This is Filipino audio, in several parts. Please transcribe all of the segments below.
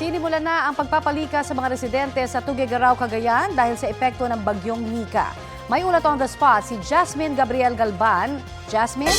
Sinimulan na ang pagpapalika sa mga residente sa Tuguegarao, Cagayan dahil sa epekto ng bagyong Nika. May ulat on the spot si Jasmine Gabriel Galban. Jasmine?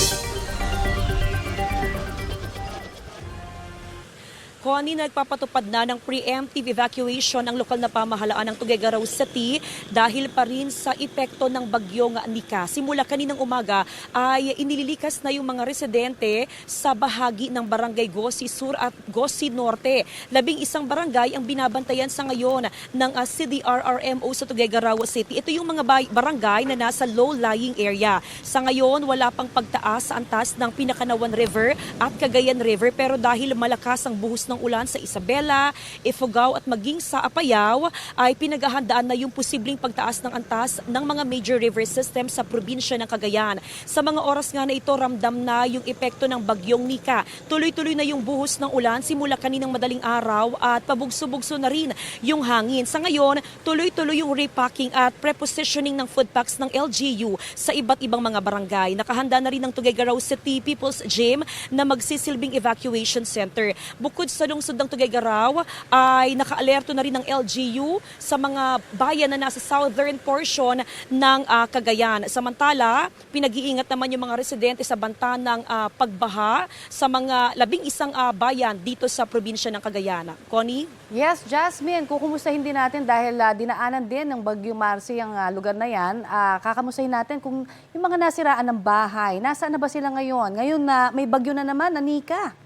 Connie, nagpapatupad na ng preemptive evacuation ang lokal na pamahalaan ng Tuguegarao City dahil pa rin sa epekto ng bagyong Nika. Simula kaninang umaga ay inililikas na yung mga residente sa bahagi ng Barangay Gosi Sur at Gosi Norte. 11 barangay ang binabantayan sa ngayon ng CDRRMO sa Tuguegarao City. Ito yung mga barangay na nasa low-lying area. Sa ngayon, wala pang pagtaas sa antas ng Pinakanawan River at Cagayan River, pero dahil malakas ang buhos ng ulan sa Isabela, Ifugao at maging sa Apayao ay pinaghahandaan na yung posibleng pagtaas ng antas ng mga major river system sa probinsya ng Cagayan. Sa mga oras nga na ito, ramdam na yung epekto ng bagyong Nika. Tuloy-tuloy na yung buhos ng ulan simula kaninang madaling araw at pabugso-bugso na rin yung hangin. Sa ngayon, tuloy-tuloy yung repacking at prepositioning ng food packs ng LGU sa iba't ibang mga barangay. Nakahanda na rin ng Tuguegarao City People's Gym na magsisilbing evacuation center. Bukod sa lungsod ng Tuguegarao ay nakaalerto na rin ng LGU sa mga bayan na nasa southern portion ng Cagayan. Samantala, pinag-iingat naman yung mga residente sa banta ng pagbaha sa mga 11 bayan dito sa probinsya ng Cagayan. Connie? Yes, Jasmine, kukumustahin din natin dahil dinaanan din ng Bagyong Marcy ang lugar na yan. Kakamustahin natin kung yung mga nasiraan ng bahay, nasaan na ba sila ngayon? Ngayon na may bagyo na naman, Nika.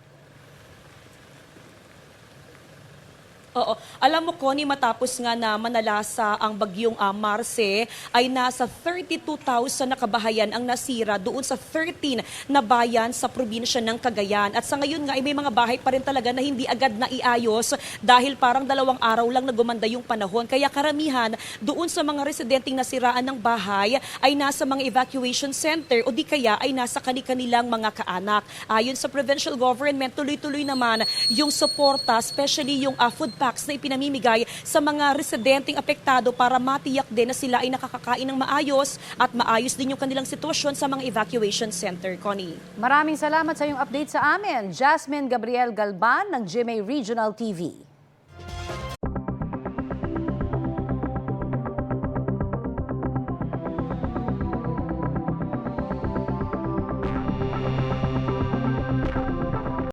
Oo. Alam mo, Connie, matapos nga na manalasa ang bagyong Marce, ay nasa 32,000 na kabahayan ang nasira doon sa 13 na bayan sa probinsya ng Cagayan. At sa ngayon nga ay may mga bahay pa rin talaga na hindi agad na iayos dahil parang 2 araw lang na gumanda yung panahon. Kaya karamihan doon sa mga residenteng nasiraan ng bahay ay nasa mga evacuation center o di kaya ay nasa kanilang mga kaanak. Ayon sa provincial government, tuloy-tuloy naman yung suporta, especially yung food packs na ipinamimigay sa mga residenteng apektado para matiyak din na sila ay nakakakain ng maayos at maayos din yung kanilang sitwasyon sa mga evacuation center. Connie. Maraming salamat sa iyong update sa amin. Jasmine Gabriel Galban ng GMA Regional TV.